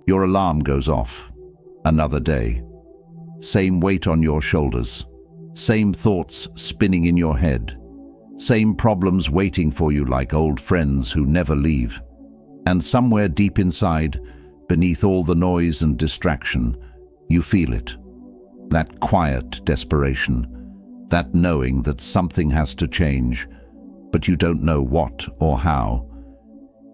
Your alarm goes off. Another day. Same weight on your shoulders. Same thoughts spinning in your head. Same problems waiting for you like old friends who never leave. And somewhere deep inside, beneath all the noise and distraction, you feel it. That quiet desperation. That knowing that something has to change, but you don't know what or how.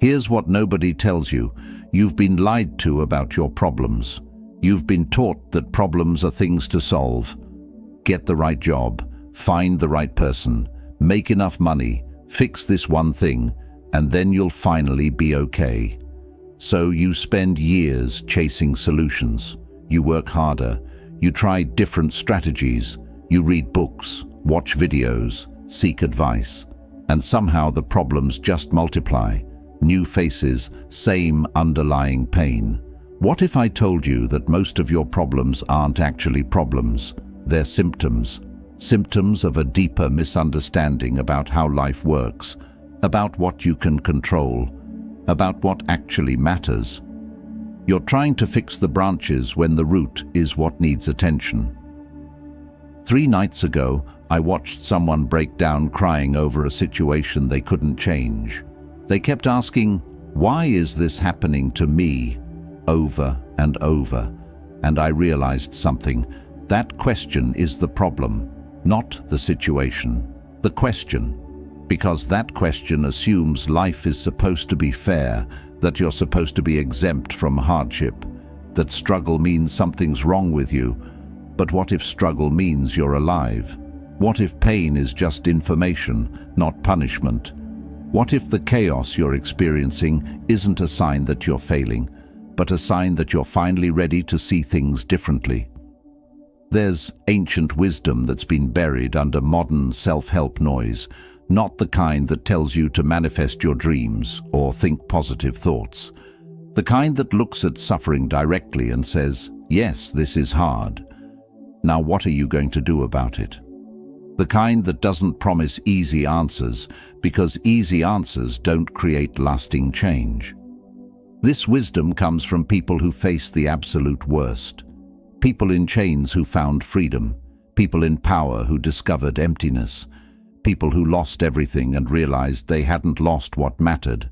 Here's what nobody tells you. You've been lied to about your problems. You've been taught that problems are things to solve. Get the right job, find the right person, make enough money, fix this one thing, and then you'll finally be okay. So you spend years chasing solutions. You work harder. You try different strategies. You read books, watch videos, seek advice. And somehow the problems just multiply. New faces, same underlying pain. What if I told you that most of your problems aren't actually problems? They're symptoms. Symptoms of a deeper misunderstanding about how life works, about what you can control, about what actually matters. You're trying to fix the branches when the root is what needs attention. 3 nights ago, I watched someone break down crying over a situation they couldn't change. They kept asking, "Why is this happening to me?" over and over. And I realized something. That question is the problem, not the situation. The question. Because that question assumes life is supposed to be fair, that you're supposed to be exempt from hardship, that struggle means something's wrong with you. But what if struggle means you're alive? What if pain is just information, not punishment? What if the chaos you're experiencing isn't a sign that you're failing, but a sign that you're finally ready to see things differently? There's ancient wisdom that's been buried under modern self-help noise, not the kind that tells you to manifest your dreams or think positive thoughts. The kind that looks at suffering directly and says, "Yes, this is hard. Now what are you going to do about it?" The kind that doesn't promise easy answers, because easy answers don't create lasting change. This wisdom comes from people who face the absolute worst. People in chains who found freedom. People in power who discovered emptiness. People who lost everything and realized they hadn't lost what mattered.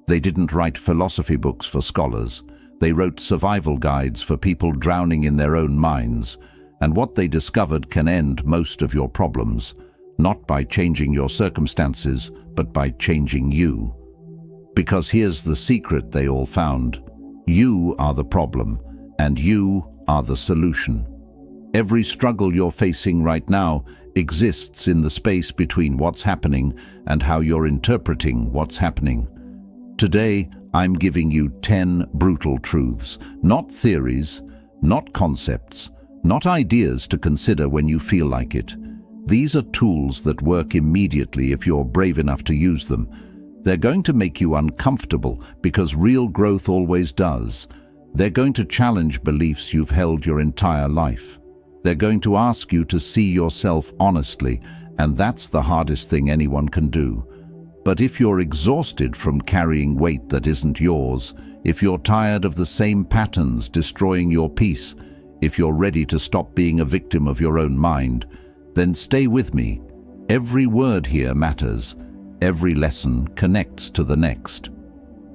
They didn't write philosophy books for scholars. They wrote survival guides for people drowning in their own minds. And what they discovered can end most of your problems, not by changing your circumstances, but by changing you. Because here's the secret they all found. You are the problem, and you are the solution. Every struggle you're facing right now exists in the space between what's happening and how you're interpreting what's happening. Today, I'm giving you 10 brutal truths, not theories, not concepts, not ideas to consider when you feel like it. These are tools that work immediately if you're brave enough to use them. They're going to make you uncomfortable because real growth always does. They're going to challenge beliefs you've held your entire life. They're going to ask you to see yourself honestly, and that's the hardest thing anyone can do. But if you're exhausted from carrying weight that isn't yours, if you're tired of the same patterns destroying your peace, if you're ready to stop being a victim of your own mind, then stay with me. Every word here matters. Every lesson connects to the next.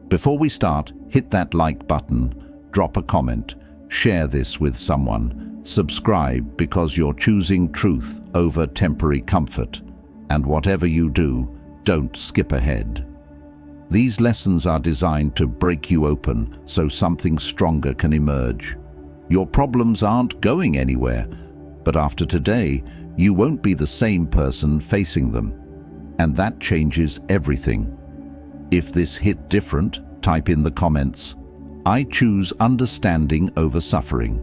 Before we start, hit that like button, drop a comment, share this with someone, subscribe because you're choosing truth over temporary comfort. And whatever you do, don't skip ahead. These lessons are designed to break you open so something stronger can emerge. Your problems aren't going anywhere, but after today, you won't be the same person facing them. And that changes everything. If this hit different, type in the comments, "I choose understanding over suffering."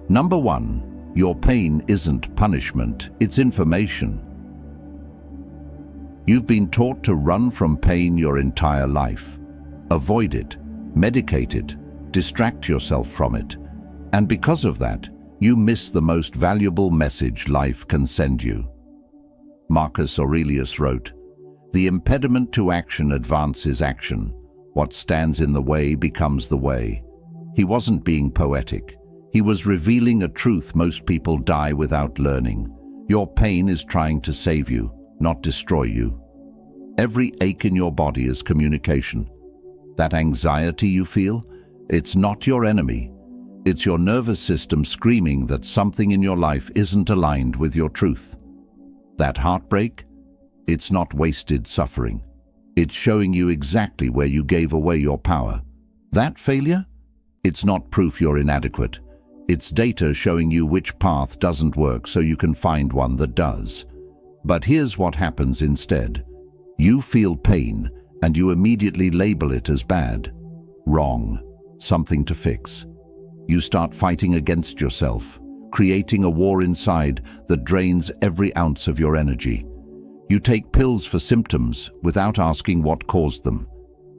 Number 1, your pain isn't punishment, it's information. You've been taught to run from pain your entire life. Avoid it, medicate it, distract yourself from it. And because of that, you miss the most valuable message life can send you. Marcus Aurelius wrote, "The impediment to action advances action. What stands in the way becomes the way. He wasn't being poetic. He was revealing a truth most people die without learning. Your pain is trying to save you, not destroy you. Every ache in your body is communication. That anxiety you feel, it's not your enemy. It's your nervous system screaming that something in your life isn't aligned with your truth. That heartbreak, it's not wasted suffering. It's showing you exactly where you gave away your power. That failure, it's not proof you're inadequate. It's data showing you which path doesn't work so you can find one that does. But here's what happens instead. You feel pain and you immediately label it as bad, wrong, something to fix. You start fighting against yourself, creating a war inside that drains every ounce of your energy. You take pills for symptoms without asking what caused them.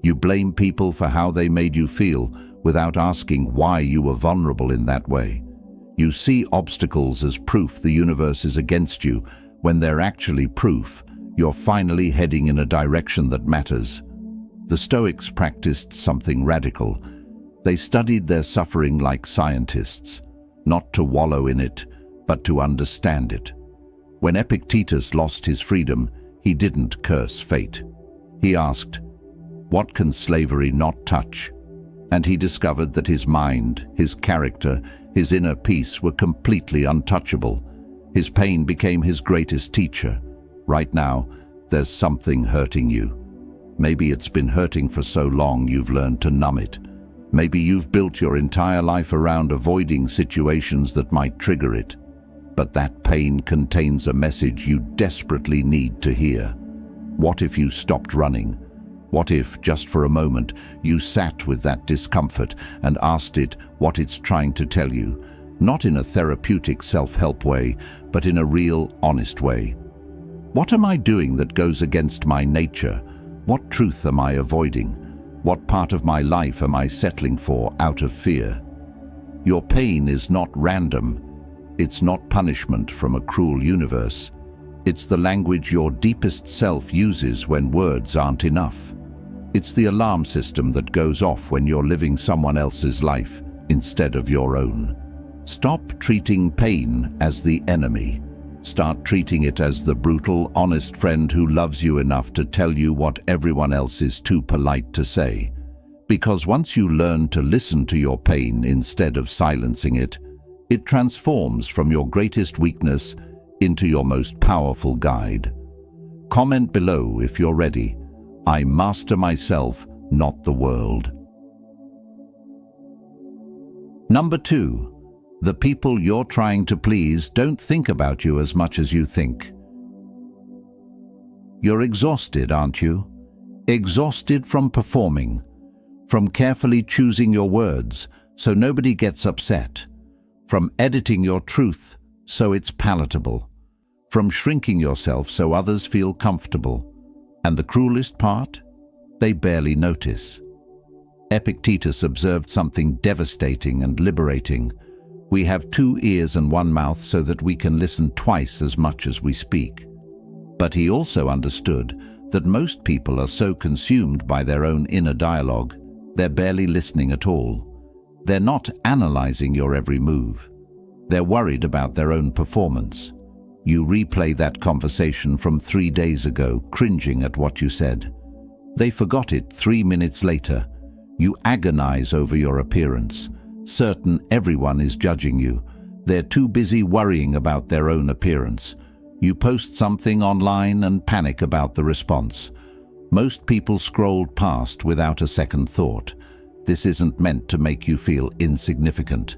You blame people for how they made you feel without asking why you were vulnerable in that way. You see obstacles as proof the universe is against you when they're actually proof you're finally heading in a direction that matters. The Stoics practiced something radical. They studied their suffering like scientists, not to wallow in it, but to understand it. When Epictetus lost his freedom, he didn't curse fate. He asked, "What can slavery not touch?" And he discovered that his mind, his character, his inner peace were completely untouchable. His pain became his greatest teacher. Right now, there's something hurting you. Maybe it's been hurting for so long you've learned to numb it. Maybe you've built your entire life around avoiding situations that might trigger it. But that pain contains a message you desperately need to hear. What if you stopped running? What if, just for a moment, you sat with that discomfort and asked it what it's trying to tell you? Not in a therapeutic self-help way, but in a real, honest way. What am I doing that goes against my nature? What truth am I avoiding? What part of my life am I settling for out of fear? Your pain is not random. It's not punishment from a cruel universe. It's the language your deepest self uses when words aren't enough. It's the alarm system that goes off when you're living someone else's life instead of your own. Stop treating pain as the enemy. Start treating it as the brutal, honest friend who loves you enough to tell you what everyone else is too polite to say. Because once you learn to listen to your pain instead of silencing it, it transforms from your greatest weakness into your most powerful guide. Comment below if you're ready. I master myself, not the world. Number 2. The people you're trying to please don't think about you as much as you think. You're exhausted, aren't you? Exhausted from performing, from carefully choosing your words so nobody gets upset, from editing your truth so it's palatable, from shrinking yourself so others feel comfortable. And the cruelest part? They barely notice. Epictetus observed something devastating and liberating. We have 2 ears and 1 mouth so that we can listen twice as much as we speak. But he also understood that most people are so consumed by their own inner dialogue, they're barely listening at all. They're not analyzing your every move. They're worried about their own performance. You replay that conversation from 3 days ago, cringing at what you said. They forgot it 3 minutes later. You agonize over your appearance, certain everyone is judging you. They're too busy worrying about their own appearance. You post something online and panic about the response. Most people scrolled past without a second thought. This isn't meant to make you feel insignificant.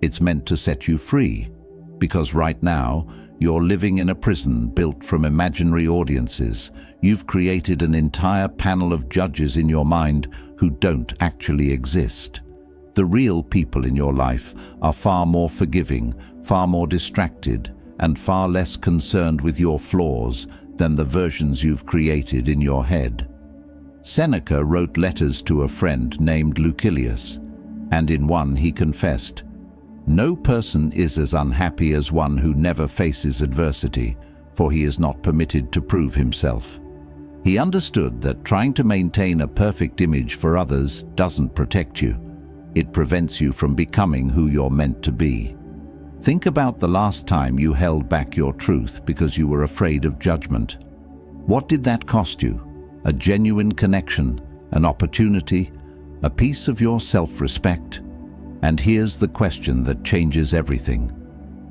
It's meant to set you free. Because right now, you're living in a prison built from imaginary audiences. You've created an entire panel of judges in your mind who don't actually exist. The real people in your life are far more forgiving, far more distracted, and far less concerned with your flaws than the versions you've created in your head. Seneca wrote letters to a friend named Lucilius, and in one he confessed, "No person is as unhappy as one who never faces adversity, for he is not permitted to prove himself." He understood that trying to maintain a perfect image for others doesn't protect you. It prevents you from becoming who you're meant to be. Think about the last time you held back your truth because you were afraid of judgment. What did that cost you? A genuine connection, an opportunity, a piece of your self-respect? And here's the question that changes everything.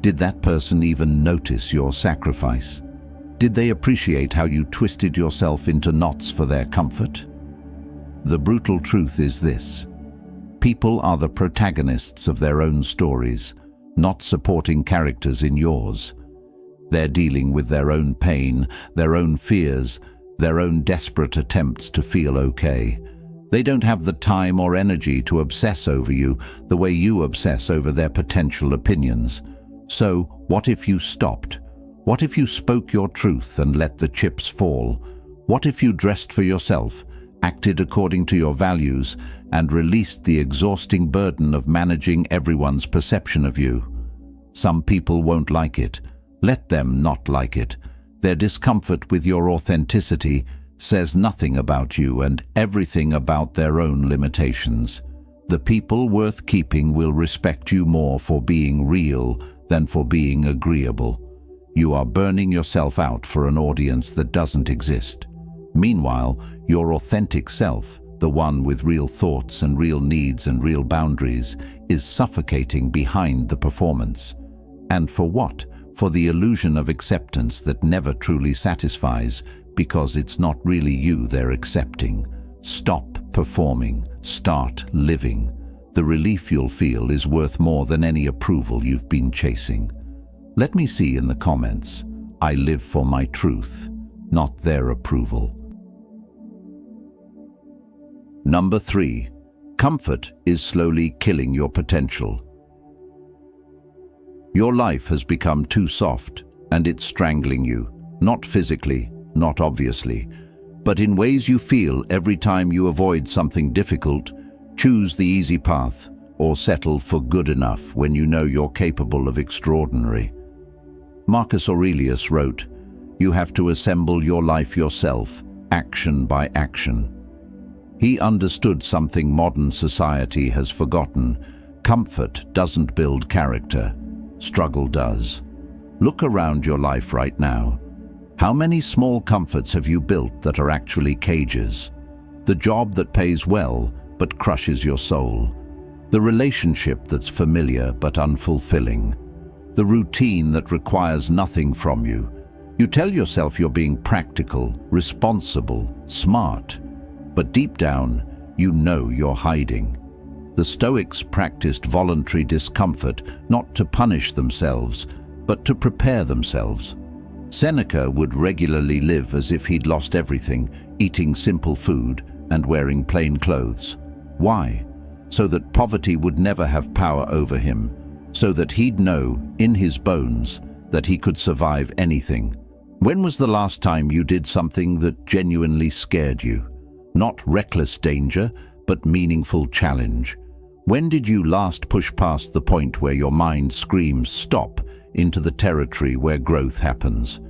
Did that person even notice your sacrifice? Did they appreciate how you twisted yourself into knots for their comfort? The brutal truth is this: people are the protagonists of their own stories, not supporting characters in yours. They're dealing with their own pain, their own fears, their own desperate attempts to feel okay. They don't have the time or energy to obsess over you the way you obsess over their potential opinions. So, what if you stopped? What if you spoke your truth and let the chips fall? What if you dressed for yourself, acted according to your values, and released the exhausting burden of managing everyone's perception of you? Some people won't like it. Let them not like it. Their discomfort with your authenticity says nothing about you and everything about their own limitations. The people worth keeping will respect you more for being real than for being agreeable. You are burning yourself out for an audience that doesn't exist. Meanwhile, your authentic self, the one with real thoughts and real needs and real boundaries, is suffocating behind the performance. And for what? For the illusion of acceptance that never truly satisfies, because it's not really you they're accepting. Stop performing. Start living. The relief you'll feel is worth more than any approval you've been chasing. Let me see in the comments, I live for my truth, not their approval. Number 3. Comfort is slowly killing your potential. Your life has become too soft, and it's strangling you, not physically, not obviously, but in ways you feel every time you avoid something difficult, choose the easy path, or settle for good enough when you know you're capable of extraordinary. Marcus Aurelius wrote, "You have to assemble your life yourself, action by action." He understood something modern society has forgotten. Comfort doesn't build character. Struggle does. Look around your life right now. How many small comforts have you built that are actually cages? The job that pays well but crushes your soul. The relationship that's familiar but unfulfilling. The routine that requires nothing from you. You tell yourself you're being practical, responsible, smart, but deep down, you know you're hiding. The Stoics practiced voluntary discomfort not to punish themselves, but to prepare themselves. Seneca would regularly live as if he'd lost everything, eating simple food and wearing plain clothes. Why? So that poverty would never have power over him, so that he'd know, in his bones, that he could survive anything. When was the last time you did something that genuinely scared you? Not reckless danger, but meaningful challenge. When did you last push past the point where your mind screams stop into the territory where growth happens?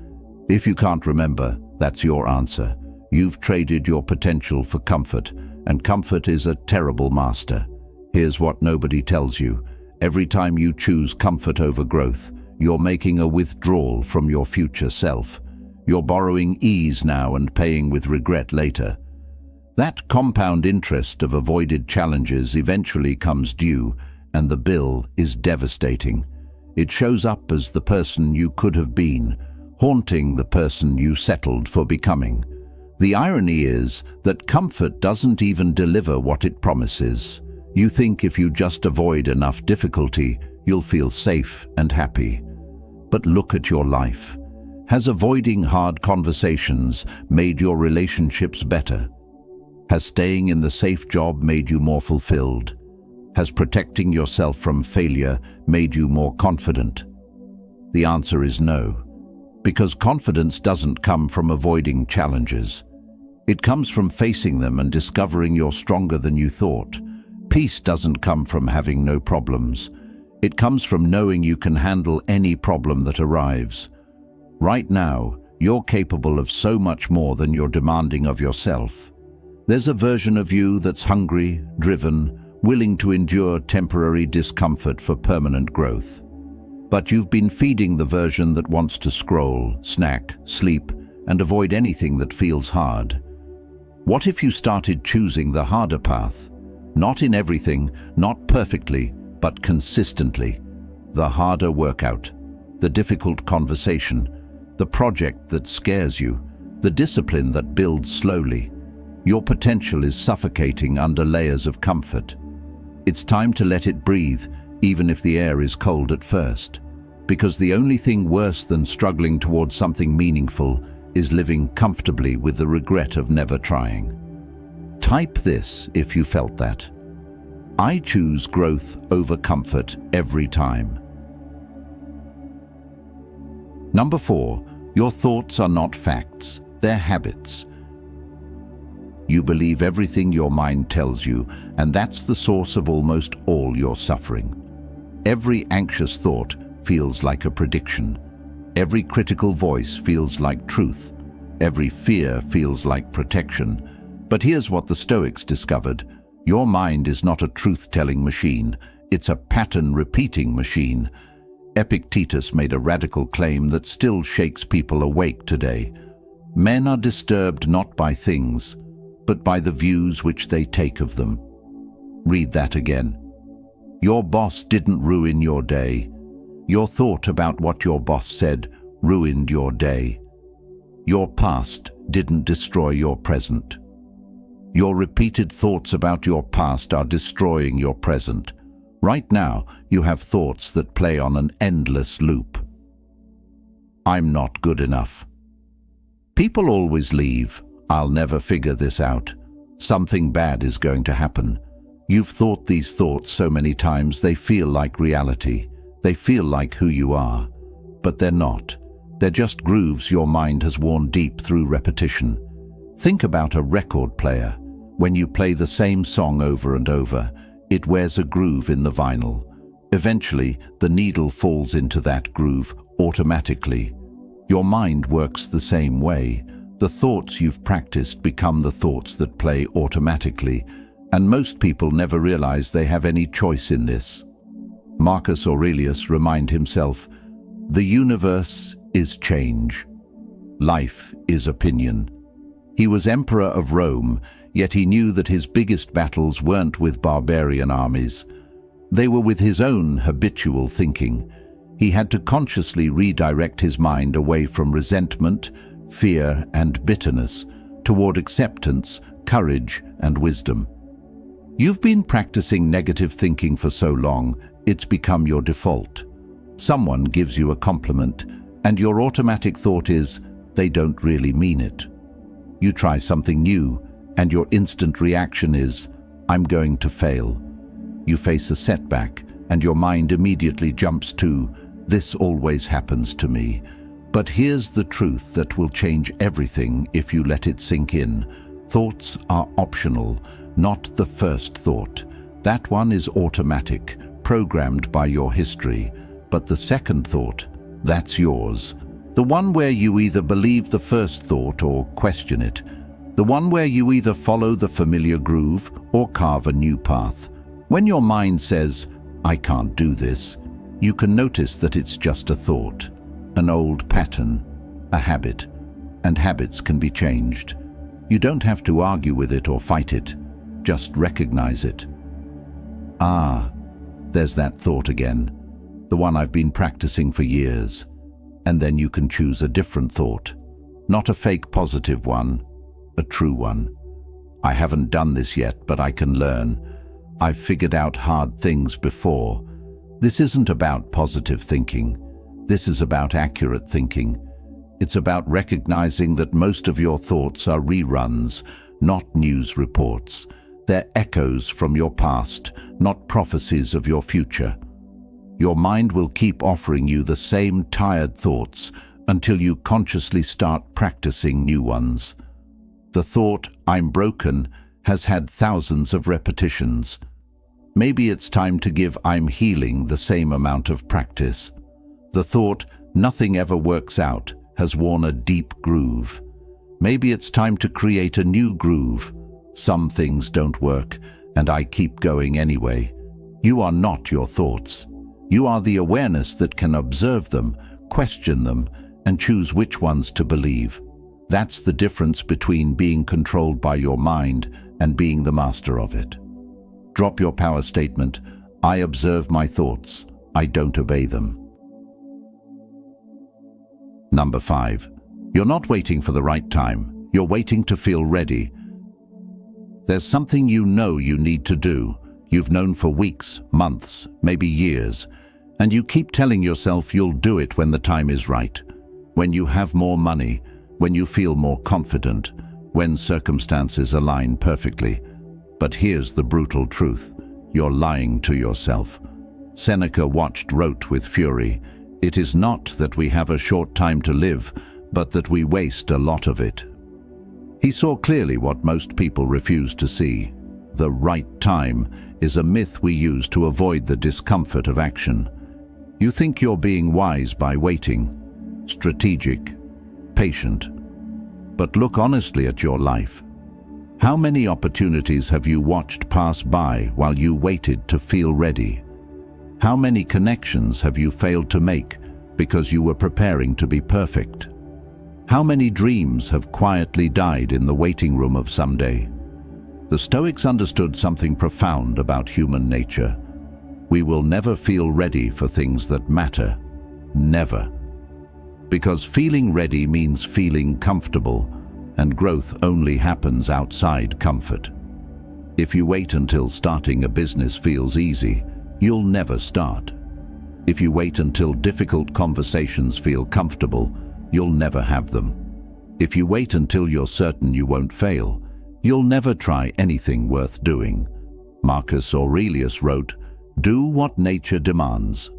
If you can't remember, that's your answer. You've traded your potential for comfort, and comfort is a terrible master. Here's what nobody tells you. Every time you choose comfort over growth, you're making a withdrawal from your future self. You're borrowing ease now and paying with regret later. That compound interest of avoided challenges eventually comes due, and the bill is devastating. It shows up as the person you could have been, haunting the person you settled for becoming. The irony is that comfort doesn't even deliver what it promises. You think if you just avoid enough difficulty, you'll feel safe and happy. But look at your life. Has avoiding hard conversations made your relationships better? Has staying in the safe job made you more fulfilled? Has protecting yourself from failure made you more confident? The answer is no, because confidence doesn't come from avoiding challenges. It comes from facing them and discovering you're stronger than you thought. Peace doesn't come from having no problems. It comes from knowing you can handle any problem that arrives. Right now, You're capable of so much more than you're demanding of yourself. There's a version of you that's hungry, driven, willing to endure temporary discomfort for permanent growth. But you've been feeding the version that wants to scroll, snack, sleep, and avoid anything that feels hard. What if you started choosing the harder path? Not in everything, not perfectly, but consistently. The harder workout, the difficult conversation, the project that scares you, the discipline that builds slowly. Your potential is suffocating under layers of comfort. It's time to let it breathe, even if the air is cold at first. Because the only thing worse than struggling towards something meaningful is living comfortably with the regret of never trying. Type this if you felt that. I choose growth over comfort every time. Number 4, your thoughts are not facts, they're habits. You believe everything your mind tells you, and that's the source of almost all your suffering. Every anxious thought feels like a prediction. Every critical voice feels like truth. Every fear feels like protection. But here's what the Stoics discovered. Your mind is not a truth-telling machine. It's a pattern-repeating machine. Epictetus made a radical claim that still shakes people awake today. Men are disturbed not by things, but by the views which they take of them. Read that again. Your boss didn't ruin your day. Your thought about what your boss said ruined your day. Your past didn't destroy your present. Your repeated thoughts about your past are destroying your present. Right now, you have thoughts that play on an endless loop. I'm not good enough. People always leave. I'll never figure this out. Something bad is going to happen. You've thought these thoughts so many times they feel like reality. They feel like who you are. But they're not. They're just grooves your mind has worn deep through repetition. Think about a record player. When you play the same song over and over, it wears a groove in the vinyl. Eventually, the needle falls into that groove automatically. Your mind works the same way. The thoughts you've practiced become the thoughts that play automatically, and most people never realize they have any choice in this. Marcus Aurelius reminded himself, "The universe is change. Life is opinion." He was emperor of Rome, yet he knew that his biggest battles weren't with barbarian armies. They were with his own habitual thinking. He had to consciously redirect his mind away from resentment, fear, and bitterness toward acceptance, courage, and wisdom. You've been practicing negative thinking for so long, it's become your default. Someone gives you a compliment, and your automatic thought is, they don't really mean it. You try something new, and your instant reaction is, I'm going to fail. You face a setback, and your mind immediately jumps to, this always happens to me. But here's the truth that will change everything if you let it sink in. Thoughts are optional, not the first thought. That one is automatic, programmed by your history. But the second thought, that's yours. The one where you either believe the first thought or question it. The one where you either follow the familiar groove or carve a new path. When your mind says, I can't do this, you can notice that it's just a thought, an old pattern, a habit, and habits can be changed. You don't have to argue with it or fight it, just recognize it. Ah, there's that thought again, the one I've been practicing for years. And then you can choose a different thought, not a fake positive one, a true one. I haven't done this yet, but I can learn. I've figured out hard things before. This isn't about positive thinking. This is about accurate thinking. It's about recognizing that most of your thoughts are reruns, not news reports. They're echoes from your past, not prophecies of your future. Your mind will keep offering you the same tired thoughts until you consciously start practicing new ones. The thought, I'm broken, has had thousands of repetitions. Maybe it's time to give I'm healing the same amount of practice. The thought, nothing ever works out, has worn a deep groove. Maybe it's time to create a new groove. Some things don't work, and I keep going anyway. You are not your thoughts. You are the awareness that can observe them, question them, and choose which ones to believe. That's the difference between being controlled by your mind and being the master of it. Drop your power statement, I observe my thoughts, I don't obey them. Number 5. You're not waiting for the right time, you're waiting to feel ready. There's something you know you need to do. You've known for weeks, months, maybe years, and you keep telling yourself you'll do it when the time is right. When you have more money, when you feel more confident, when circumstances align perfectly. But here's the brutal truth. You're lying to yourself. Seneca wrote with fury, "It is not that we have a short time to live, but that we waste a lot of it." He saw clearly what most people refuse to see. The right time is a myth we use to avoid the discomfort of action. You think you're being wise by waiting, strategic, patient. But look honestly at your life. How many opportunities have you watched pass by while you waited to feel ready? How many connections have you failed to make because you were preparing to be perfect? How many dreams have quietly died in the waiting room of someday? The Stoics understood something profound about human nature. We will never feel ready for things that matter. Never. Because feeling ready means feeling comfortable, and growth only happens outside comfort. If you wait until starting a business feels easy, you'll never start. If you wait until difficult conversations feel comfortable, you'll never have them. If you wait until you're certain you won't fail, you'll never try anything worth doing. Marcus Aurelius wrote, "Do what nature demands.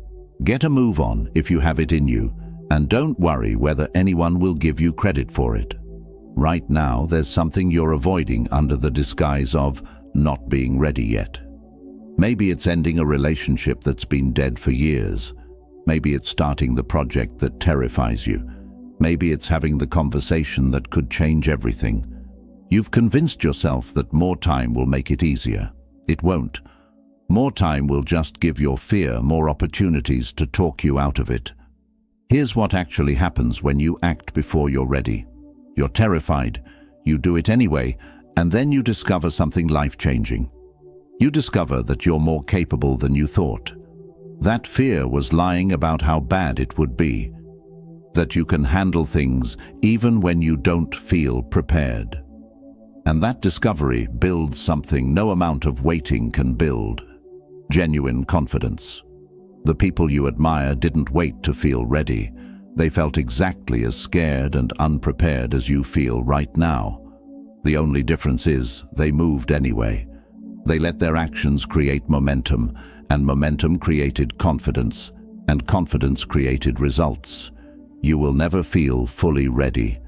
Get a move on if you have it in you, and don't worry whether anyone will give you credit for it." Right now, there's something you're avoiding under the disguise of not being ready yet. Maybe it's ending a relationship that's been dead for years. Maybe it's starting the project that terrifies you. Maybe it's having the conversation that could change everything. You've convinced yourself that more time will make it easier. It won't. More time will just give your fear more opportunities to talk you out of it. Here's what actually happens when you act before you're ready. You're terrified, you do it anyway, and then you discover something life-changing. You discover that you're more capable than you thought. That fear was lying about how bad it would be. That you can handle things even when you don't feel prepared. And that discovery builds something no amount of waiting can build. Genuine confidence. The people you admire didn't wait to feel ready. They felt exactly as scared and unprepared as you feel right now. The only difference is they moved anyway. They let their actions create momentum, and momentum created confidence, and confidence created results. You will never feel fully ready.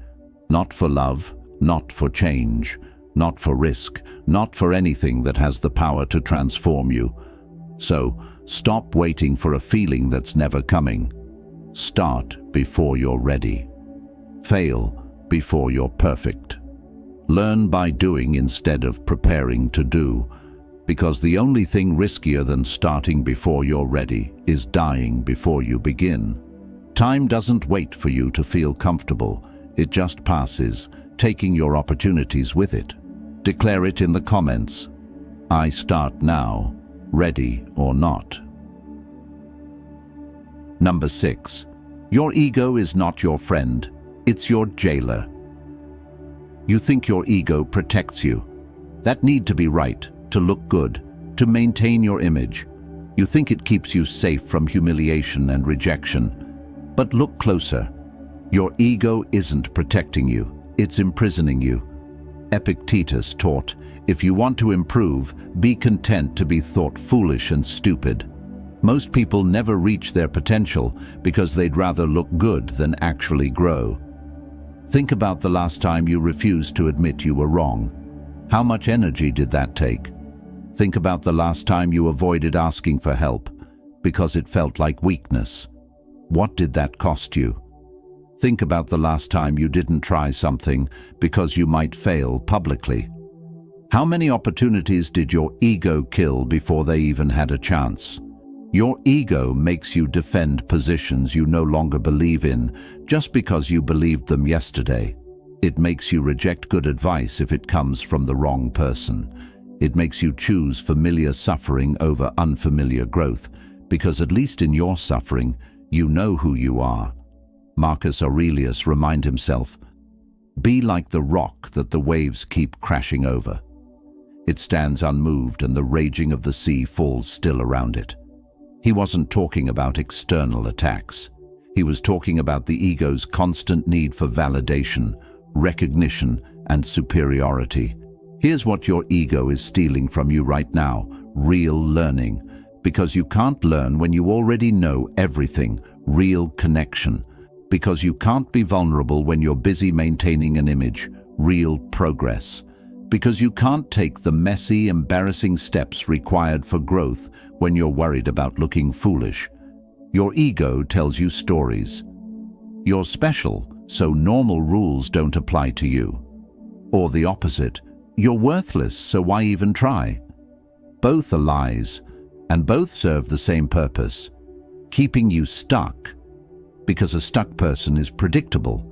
Not for love, not for change, not for risk, not for anything that has the power to transform you. So, stop waiting for a feeling that's never coming. Start before you're ready. Fail before you're perfect. Learn by doing instead of preparing to do, because the only thing riskier than starting before you're ready is dying before you begin. Time doesn't wait for you to feel comfortable. It just passes, taking your opportunities with it. Declare it in the comments. I start now, ready or not. Number 6. Your ego is not your friend, it's your jailer. You think your ego protects you. That need to be right, to look good, to maintain your image. You think it keeps you safe from humiliation and rejection. But look closer. Your ego isn't protecting you, it's imprisoning you. Epictetus taught, if you want to improve, be content to be thought foolish and stupid. Most people never reach their potential because they'd rather look good than actually grow. Think about the last time you refused to admit you were wrong. How much energy did that take? Think about the last time you avoided asking for help because it felt like weakness. What did that cost you? Think about the last time you didn't try something because you might fail publicly. How many opportunities did your ego kill before they even had a chance? Your ego makes you defend positions you no longer believe in just because you believed them yesterday. It makes you reject good advice if it comes from the wrong person. It makes you choose familiar suffering over unfamiliar growth, because at least in your suffering, you know who you are. Marcus Aurelius reminded himself, "Be like the rock that the waves keep crashing over. It stands unmoved and the raging of the sea falls still around it." He wasn't talking about external attacks. He was talking about the ego's constant need for validation, recognition, and superiority. Here's what your ego is stealing from you right now: real learning. Because you can't learn when you already know everything. Real connection. Because you can't be vulnerable when you're busy maintaining an image. Real progress. Because you can't take the messy, embarrassing steps required for growth when you're worried about looking foolish. Your ego tells you stories. You're special, so normal rules don't apply to you. Or the opposite, you're worthless, so why even try? Both are lies, and both serve the same purpose: keeping you stuck. Because a stuck person is predictable.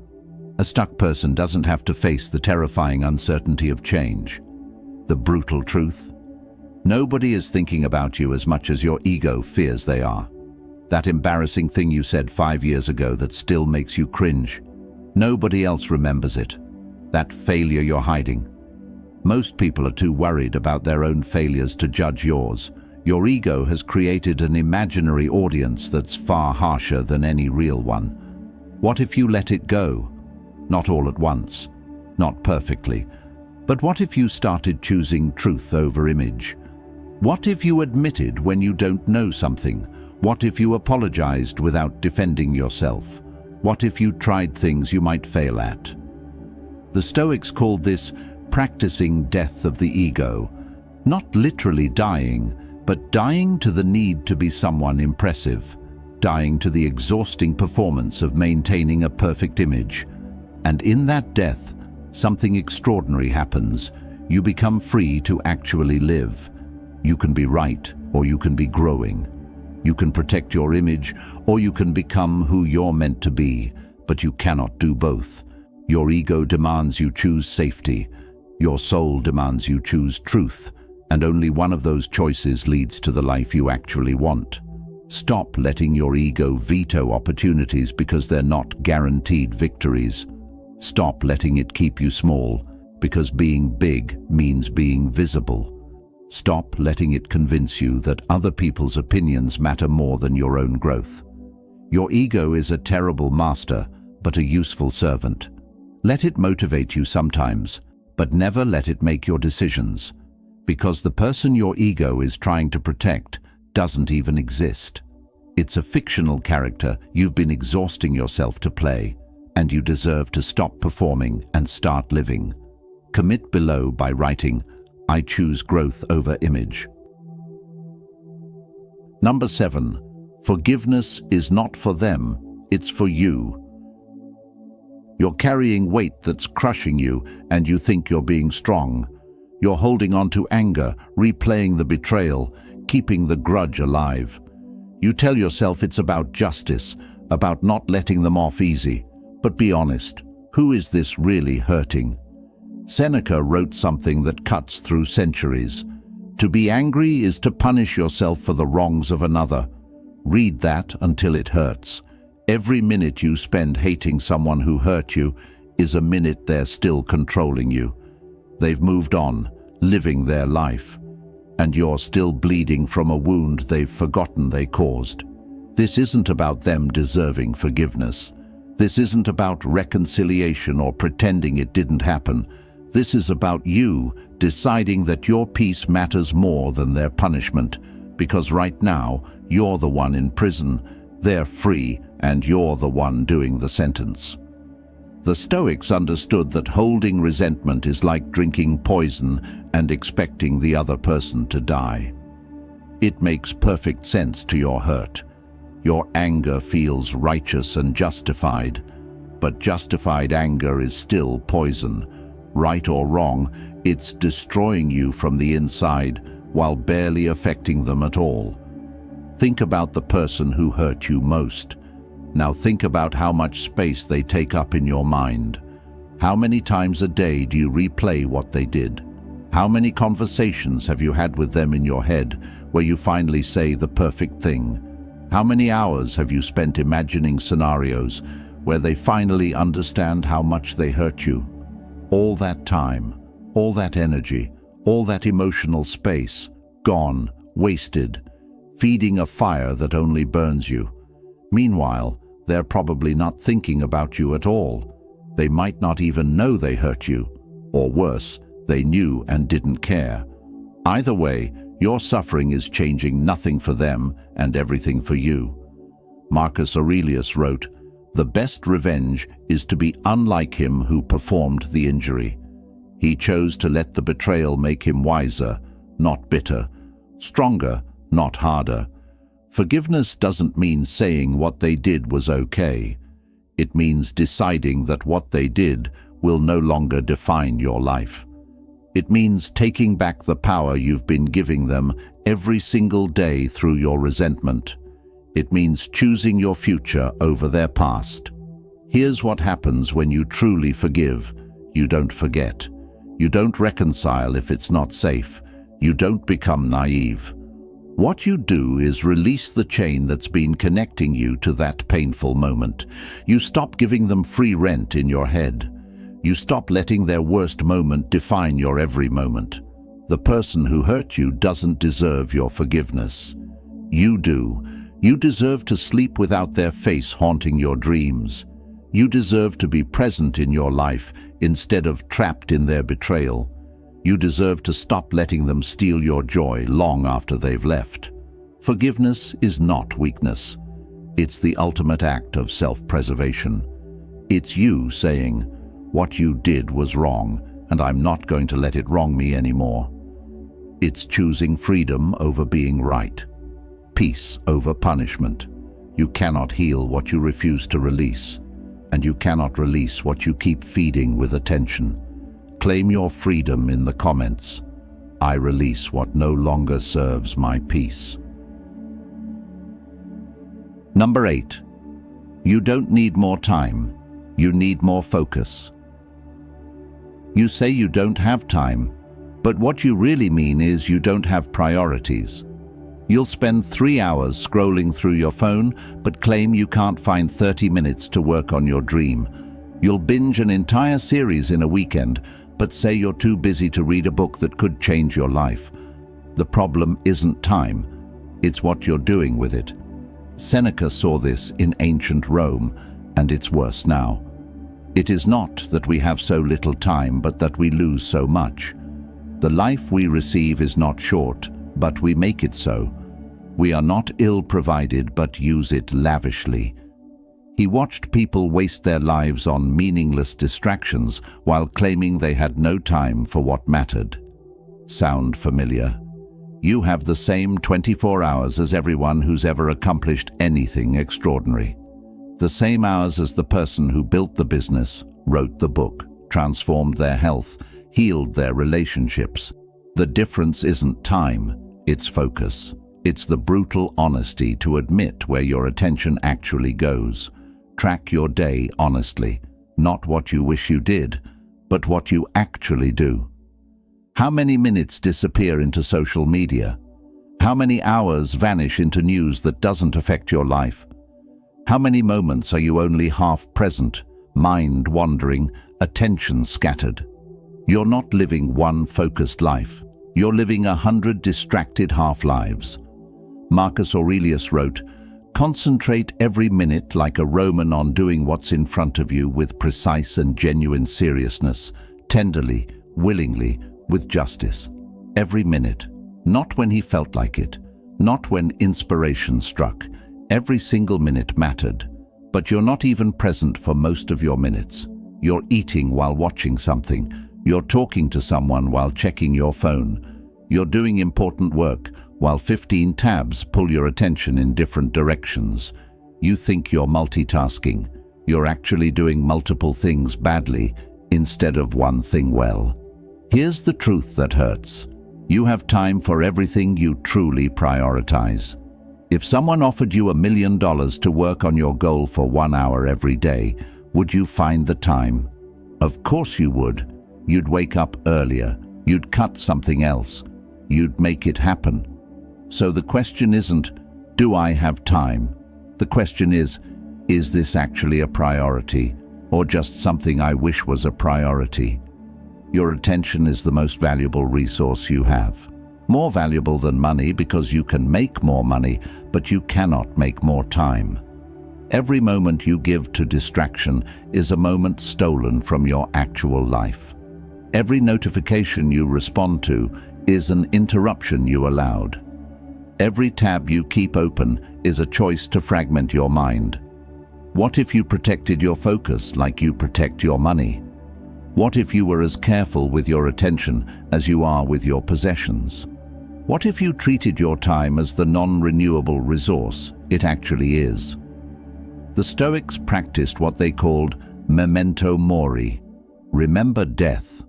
A stuck person doesn't have to face the terrifying uncertainty of change. The brutal truth: nobody is thinking about you as much as your ego fears they are. That embarrassing thing you said 5 years ago that still makes you cringe. Nobody else remembers it. That failure you're hiding. Most people are too worried about their own failures to judge yours. Your ego has created an imaginary audience that's far harsher than any real one. What if you let it go? Not all at once, not perfectly, but what if you started choosing truth over image? What if you admitted when you don't know something? What if you apologized without defending yourself? What if you tried things you might fail at? The Stoics called this practicing death of the ego, not literally dying, but dying to the need to be someone impressive, dying to the exhausting performance of maintaining a perfect image. And in that death, something extraordinary happens. You become free to actually live. You can be right, or you can be growing. You can protect your image, or you can become who you're meant to be, but you cannot do both. Your ego demands you choose safety. Your soul demands you choose truth, and only one of those choices leads to the life you actually want. Stop letting your ego veto opportunities because they're not guaranteed victories. Stop letting it keep you small, because being big means being visible. Stop letting it convince you that other people's opinions matter more than your own growth. Your ego is a terrible master, but a useful servant. Let it motivate you sometimes, but never let it make your decisions, because the person your ego is trying to protect doesn't even exist. It's a fictional character you've been exhausting yourself to play, and you deserve to stop performing and start living. Commit below by writing, "I choose growth over image." Number 7. Forgiveness is not for them, it's for you. You're carrying weight that's crushing you, and you think you're being strong. You're holding on to anger, replaying the betrayal, keeping the grudge alive. You tell yourself it's about justice, about not letting them off easy. But be honest, who is this really hurting? Seneca wrote something that cuts through centuries. To be angry is to punish yourself for the wrongs of another. Read that until it hurts. Every minute you spend hating someone who hurt you is a minute they're still controlling you. They've moved on, living their life, and you're still bleeding from a wound they've forgotten they caused. This isn't about them deserving forgiveness. This isn't about reconciliation or pretending it didn't happen. This is about you deciding that your peace matters more than their punishment, because right now you're the one in prison, they're free, and you're the one doing the sentence. The Stoics understood that holding resentment is like drinking poison and expecting the other person to die. It makes perfect sense to your hurt. Your anger feels righteous and justified. But justified anger is still poison. Right or wrong, it's destroying you from the inside while barely affecting them at all. Think about the person who hurt you most. Now think about how much space they take up in your mind. How many times a day do you replay what they did? How many conversations have you had with them in your head where you finally say the perfect thing? How many hours have you spent imagining scenarios where they finally understand how much they hurt you? All that time, all that energy, all that emotional space, gone, wasted, feeding a fire that only burns you. Meanwhile, they're probably not thinking about you at all. They might not even know they hurt you, or worse, they knew and didn't care. Either way, your suffering is changing nothing for them and everything for you. Marcus Aurelius wrote, "The best revenge is to be unlike him who performed the injury." He chose to let the betrayal make him wiser, not bitter, stronger, not harder. Forgiveness doesn't mean saying what they did was okay. It means deciding that what they did will no longer define your life. It means taking back the power you've been giving them every single day through your resentment. It means choosing your future over their past. Here's what happens when you truly forgive. You don't forget. You don't reconcile if it's not safe. You don't become naive. What you do is release the chain that's been connecting you to that painful moment. You stop giving them free rent in your head. You stop letting their worst moment define your every moment. The person who hurt you doesn't deserve your forgiveness. You do. You deserve to sleep without their face haunting your dreams. You deserve to be present in your life instead of trapped in their betrayal. You deserve to stop letting them steal your joy long after they've left. Forgiveness is not weakness. It's the ultimate act of self-preservation. It's you saying, "What you did was wrong, and I'm not going to let it wrong me anymore." It's choosing freedom over being right, peace over punishment. You cannot heal what you refuse to release, and you cannot release what you keep feeding with attention. Claim your freedom in the comments. I release what no longer serves my peace. Number 8. You don't need more time. You need more focus. You say you don't have time, but what you really mean is you don't have priorities. You'll spend 3 hours scrolling through your phone, but claim you can't find 30 minutes to work on your dream. You'll binge an entire series in a weekend, but say you're too busy to read a book that could change your life. The problem isn't time, it's what you're doing with it. Seneca saw this in ancient Rome, and it's worse now. It is not that we have so little time, but that we lose so much. The life we receive is not short, but we make it so. We are not ill-provided, but use it lavishly. He watched people waste their lives on meaningless distractions while claiming they had no time for what mattered. Sound familiar? You have the same 24 hours as everyone who's ever accomplished anything extraordinary. The same hours as the person who built the business, wrote the book, transformed their health, healed their relationships. The difference isn't time, it's focus. It's the brutal honesty to admit where your attention actually goes. Track your day honestly, not what you wish you did, but what you actually do. How many minutes disappear into social media? How many hours vanish into news that doesn't affect your life? How many moments are you only half present, mind wandering, attention scattered? You're not living one focused life. You're living 100 distracted half-lives. Marcus Aurelius wrote, "Concentrate every minute like a Roman on doing what's in front of you with precise and genuine seriousness, tenderly, willingly, with justice. Every minute, not when he felt like it, not when inspiration struck. Every single minute mattered, but you're not even present for most of your minutes. You're eating while watching something. You're talking to someone while checking your phone. You're doing important work while 15 tabs pull your attention in different directions. You think you're multitasking. You're actually doing multiple things badly instead of one thing well. Here's the truth that hurts. You have time for everything you truly prioritize. If someone offered you $1 million to work on your goal for 1 hour every day, would you find the time? Of course you would. You'd wake up earlier. You'd cut something else. You'd make it happen. So the question isn't, do I have time? The question is this actually a priority, or just something I wish was a priority? Your attention is the most valuable resource you have. More valuable than money because you can make more money, but you cannot make more time. Every moment you give to distraction is a moment stolen from your actual life. Every notification you respond to is an interruption you allowed. Every tab you keep open is a choice to fragment your mind. What if you protected your focus like you protect your money? What if you were as careful with your attention as you are with your possessions? What if you treated your time as the non-renewable resource it actually is? The Stoics practiced what they called memento mori, remember death.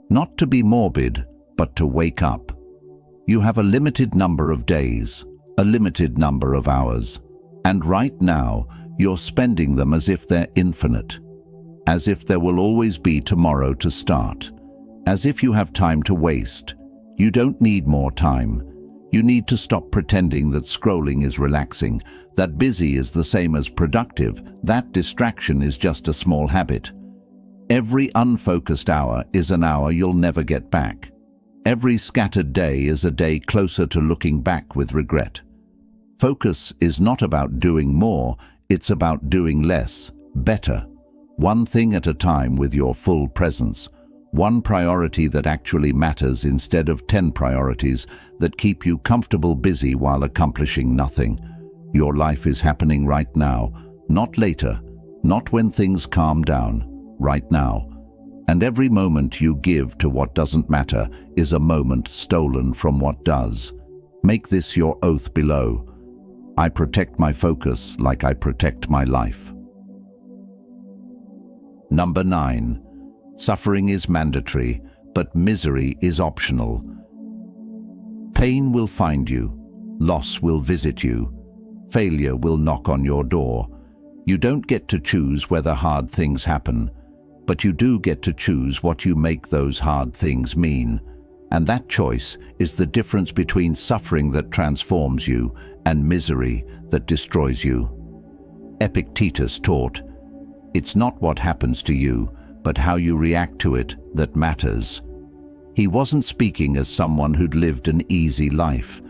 Not to be morbid, but to wake up. You have a limited number of days, a limited number of hours, and right now you're spending them as if they're infinite, as if there will always be tomorrow to start, as if you have time to waste. You don't need more time. You need to stop pretending that scrolling is relaxing, that busy is the same as productive, that distraction is just a small habit. Every unfocused hour is an hour you'll never get back. Every scattered day is a day closer to looking back with regret. Focus is not about doing more, it's about doing less, better. One thing at a time with your full presence. One priority that actually matters instead of 10 priorities that keep you comfortable busy while accomplishing nothing. Your life is happening right now, not later, not when things calm down, right now. And every moment you give to what doesn't matter is a moment stolen from what does. Make this your oath below. I protect my focus like I protect my life. Number 9. Suffering is mandatory, but misery is optional. Pain will find you. Loss will visit you. Failure will knock on your door. You don't get to choose whether hard things happen, but you do get to choose what you make those hard things mean. And that choice is the difference between suffering that transforms you and misery that destroys you. Epictetus taught, "It's not what happens to you, but how you react to it that matters." He wasn't speaking as someone who'd lived an easy life.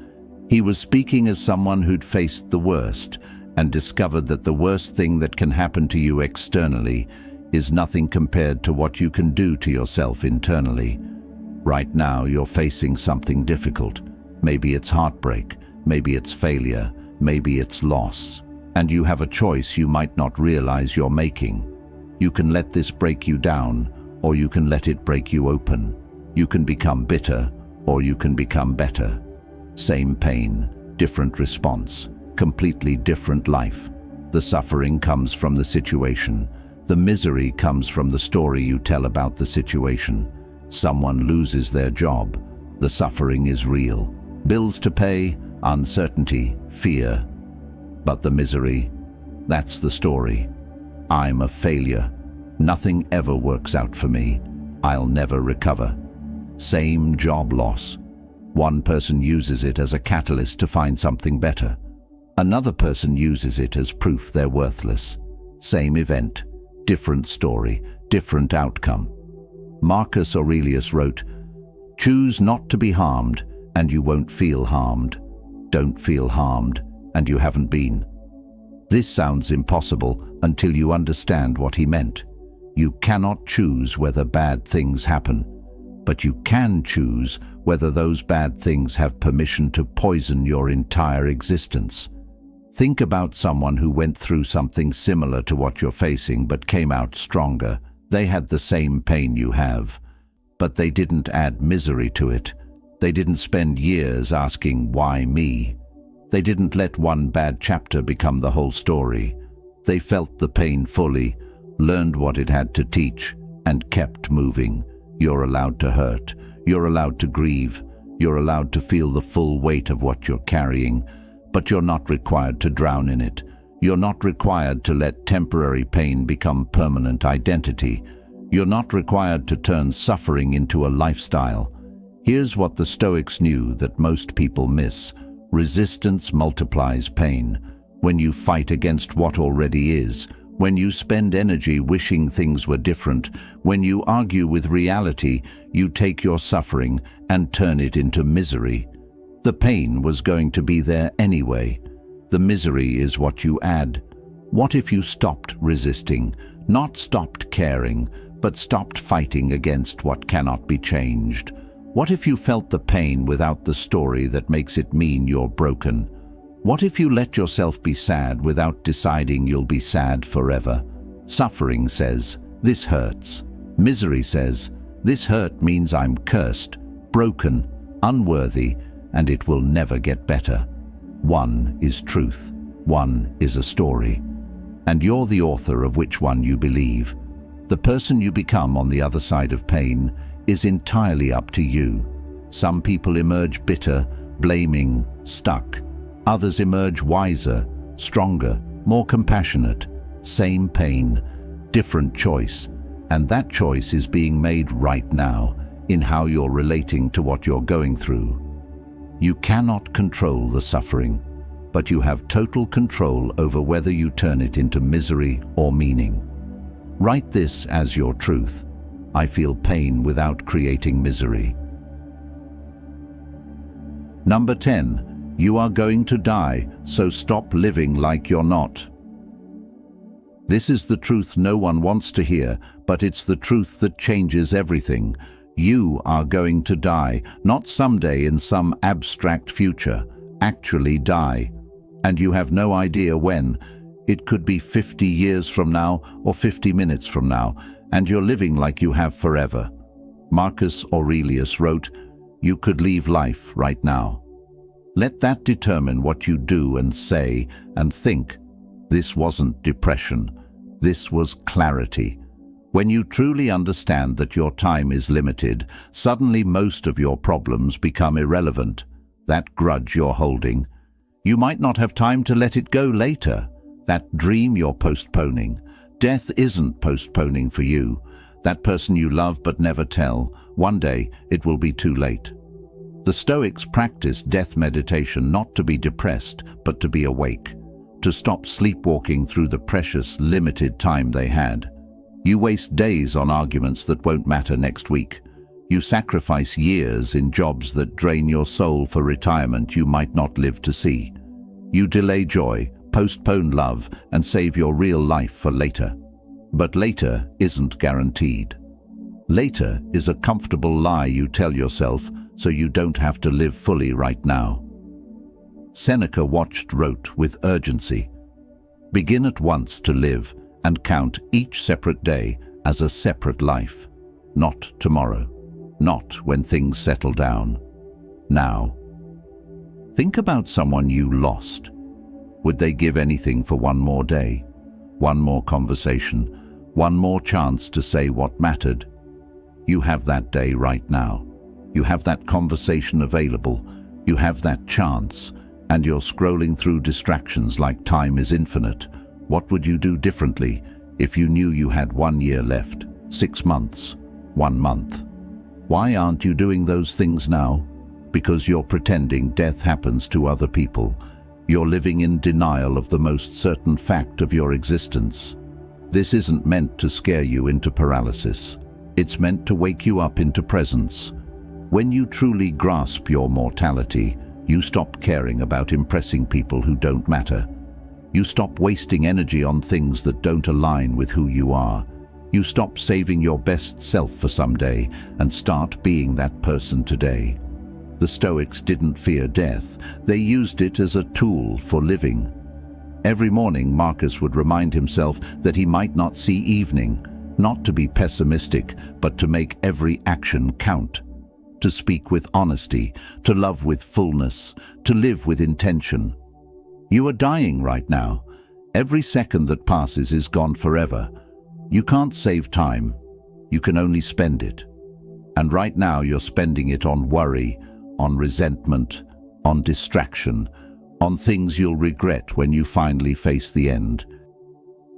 He was speaking as someone who'd faced the worst and discovered that the worst thing that can happen to you externally is nothing compared to what you can do to yourself internally. Right now, you're facing something difficult. Maybe it's heartbreak, maybe it's failure, maybe it's loss. And you have a choice you might not realize you're making. You can let this break you down, or you can let it break you open. You can become bitter, or you can become better. Same pain, different response, completely different life. The suffering comes from the situation. The misery comes from the story you tell about the situation. Someone loses their job. The suffering is real. Bills to pay, uncertainty, fear. But the misery, that's the story. I'm a failure. Nothing ever works out for me. I'll never recover. Same job loss. One person uses it as a catalyst to find something better. Another person uses it as proof they're worthless. Same event, different story, different outcome. Marcus Aurelius wrote, "Choose not to be harmed, and you won't feel harmed. Don't feel harmed, and you haven't been." This sounds impossible until you understand what he meant. You cannot choose whether bad things happen, but you can choose whether those bad things have permission to poison your entire existence. Think about someone who went through something similar to what you're facing but came out stronger. They had the same pain you have, but they didn't add misery to it. They didn't spend years asking, "Why me?" They didn't let one bad chapter become the whole story. They felt the pain fully, learned what it had to teach, and kept moving. You're allowed to hurt. You're allowed to grieve. You're allowed to feel the full weight of what you're carrying, but you're not required to drown in it. You're not required to let temporary pain become permanent identity. You're not required to turn suffering into a lifestyle. Here's what the Stoics knew that most people miss. Resistance multiplies pain. When you fight against what already is, when you spend energy wishing things were different, when you argue with reality, you take your suffering and turn it into misery. The pain was going to be there anyway. The misery is what you add. What if you stopped resisting, not stopped caring, but stopped fighting against what cannot be changed? What if you felt the pain without the story that makes it mean you're broken? What if you let yourself be sad without deciding you'll be sad forever? Suffering says, this hurts. Misery says, this hurt means I'm cursed, broken, unworthy, and it will never get better. One is truth. One is a story. And you're the author of which one you believe. The person you become on the other side of pain is entirely up to you. Some people emerge bitter, blaming, stuck. Others emerge wiser, stronger, more compassionate. Same pain, different choice. And that choice is being made right now in how you're relating to what you're going through. You cannot control the suffering, but you have total control over whether you turn it into misery or meaning. Write this as your truth. I feel pain without creating misery. Number 10. You are going to die, so stop living like you're not. This is the truth no one wants to hear, but it's the truth that changes everything. You are going to die, not someday in some abstract future. Actually die. And you have no idea when. It could be 50 years from now or 50 minutes from now, and you're living like you have forever. Marcus Aurelius wrote, "You could leave life right now." Let that determine what you do and say and think. This wasn't depression. This was clarity. When you truly understand that your time is limited, suddenly most of your problems become irrelevant. That grudge you're holding, you might not have time to let it go later. That dream you're postponing, death isn't postponing for you. That person you love but never tell, one day it will be too late. The Stoics practiced death meditation not to be depressed, but to be awake, to stop sleepwalking through the precious, limited time they had. You waste days on arguments that won't matter next week. You sacrifice years in jobs that drain your soul for retirement you might not live to see. You delay joy, postpone love, and save your real life for later. But later isn't guaranteed. Later is a comfortable lie you tell yourself so you don't have to live fully right now. Seneca wrote with urgency, "Begin at once to live and count each separate day as a separate life. Not tomorrow, not when things settle down. Now." Think about someone you lost. Would they give anything for one more day, one more conversation, one more chance to say what mattered? You have that day right now. You have that conversation available. You have that chance, and you're scrolling through distractions like time is infinite. What would you do differently if you knew you had 1 year left, 6 months, 1 month? Why aren't you doing those things now? Because you're pretending death happens to other people. You're living in denial of the most certain fact of your existence. This isn't meant to scare you into paralysis. It's meant to wake you up into presence. When you truly grasp your mortality, you stop caring about impressing people who don't matter. You stop wasting energy on things that don't align with who you are. You stop saving your best self for someday and start being that person today. The Stoics didn't fear death. They used it as a tool for living. Every morning, Marcus would remind himself that he might not see evening, not to be pessimistic, but to make every action count. To speak with honesty, to love with fullness, to live with intention. You are dying right now. Every second that passes is gone forever. You can't save time. You can only spend it. And right now you're spending it on worry, on resentment, on distraction, on things you'll regret when you finally face the end.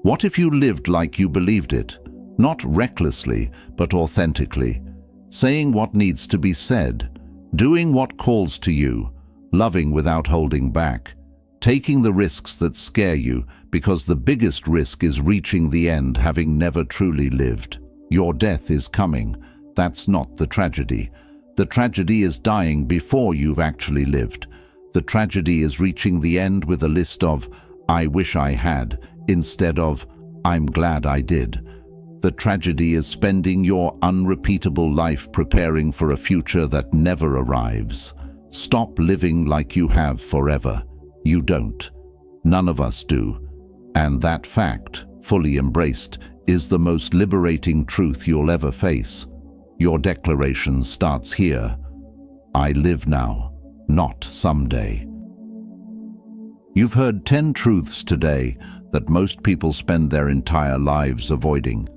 What if you lived like you believed it? Not recklessly, but authentically. Saying what needs to be said, doing what calls to you, loving without holding back, taking the risks that scare you, because the biggest risk is reaching the end having never truly lived. Your death is coming. That's not the tragedy. The tragedy is dying before you've actually lived. The tragedy is reaching the end with a list of, "I wish I had," instead of, "I'm glad I did." The tragedy is spending your unrepeatable life preparing for a future that never arrives. Stop living like you have forever. You don't. None of us do. And that fact, fully embraced, is the most liberating truth you'll ever face. Your declaration starts here. I live now, not someday. You've heard 10 truths today that most people spend their entire lives avoiding.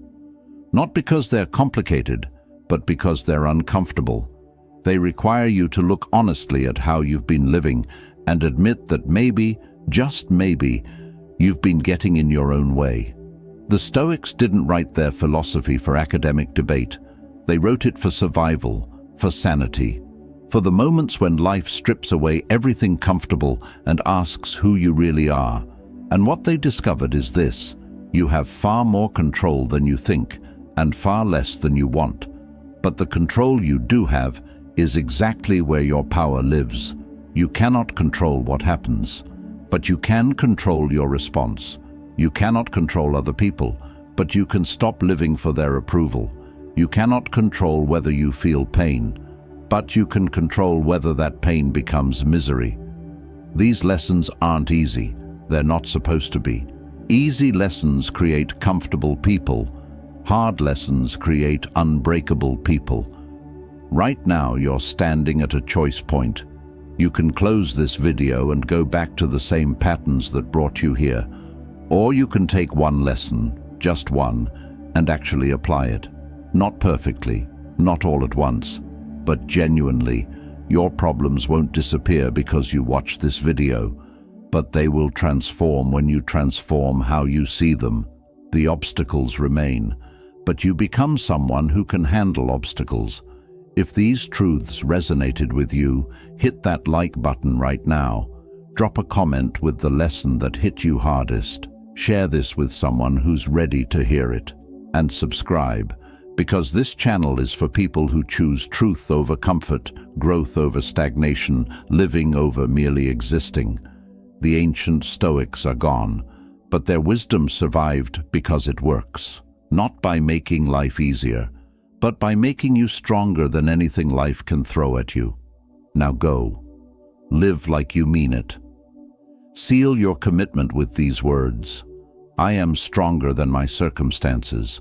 Not because they're complicated, but because they're uncomfortable. They require you to look honestly at how you've been living and admit that maybe, just maybe, you've been getting in your own way. The Stoics didn't write their philosophy for academic debate. They wrote it for survival, for sanity, for the moments when life strips away everything comfortable and asks who you really are. And what they discovered is this: you have far more control than you think, and far less than you want. But the control you do have is exactly where your power lives. You cannot control what happens, but you can control your response. You cannot control other people, but you can stop living for their approval. You cannot control whether you feel pain, but you can control whether that pain becomes misery. These lessons aren't easy. They're not supposed to be. Easy lessons create comfortable people. Hard lessons create unbreakable people. Right now, you're standing at a choice point. You can close this video and go back to the same patterns that brought you here. Or you can take one lesson, just one, and actually apply it. Not perfectly, not all at once, but genuinely. Your problems won't disappear because you watch this video, but they will transform when you transform how you see them. The obstacles remain, but you become someone who can handle obstacles. If these truths resonated with you, hit that like button right now. Drop a comment with the lesson that hit you hardest. Share this with someone who's ready to hear it. And subscribe, because this channel is for people who choose truth over comfort, growth over stagnation, living over merely existing. The ancient Stoics are gone, but their wisdom survived because it works. Not by making life easier, but by making you stronger than anything life can throw at you. Now go. Live like you mean it. Seal your commitment with these words. I am stronger than my circumstances.